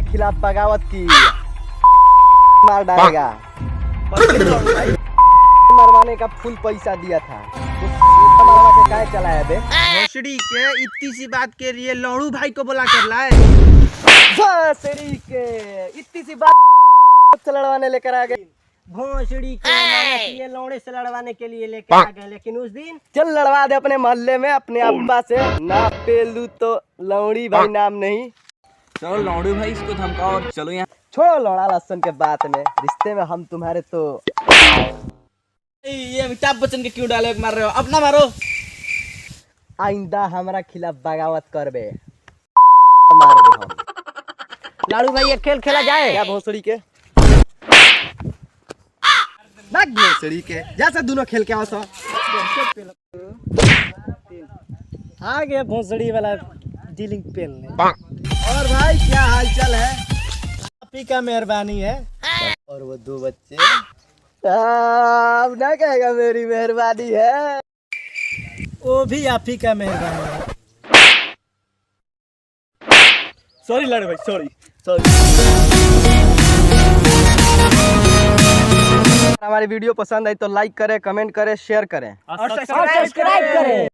खिलाफ बगावत की मार डालेगा। मरवाने का फुल पैसा दिया था, मरवा के काय चला है बे? भोसड़ी के इतनी सी बात के लिए लौड़ू भाई को बुला कर लाए। भोसड़ी के इतनी सी बात से लड़वाने लेकर आ गए। भोसड़ी के लौड़े से लड़वाने के लिए लेकर आ गए, लेकिन उस दिन चल लड़वा दे अपने मोहल्ले में अपने अब्बा से। ना पेलू तो लौड़ी भाई नाम नहीं। चलो लौड़ू भाई इसको धमकाओ और चलो यहाँ। छोड़ो लौड़ा लहसुन के बात में, रिश्ते में हम तुम्हारे तो। ये अमिताभ बच्चन के क्यों डायलॉग मार रहे हो? अपना मारो। आइंदा हमारा खिलाफ बगावत करबे मार दे हम। लाड़ू भाई ये खेल खेला जाए क्या भोसड़ी के भाग भोसड़ी के जैसे दोनों खेल के आओ सो। आ गया भोसड़ी वाला डीलिंग पेन। और भाई क्या हालचाल है? आप ही का मेहरबानी है। और वो दो बच्चे अब ना कहेगा मेरी मेहरबानी है। वो भी आप ही का मेहरबानी है। सॉरी लाड़ू भाई, सॉरी। हमारी वीडियो पसंद आई तो लाइक करें, कमेंट करें, शेयर करें और सब्सक्राइब करें।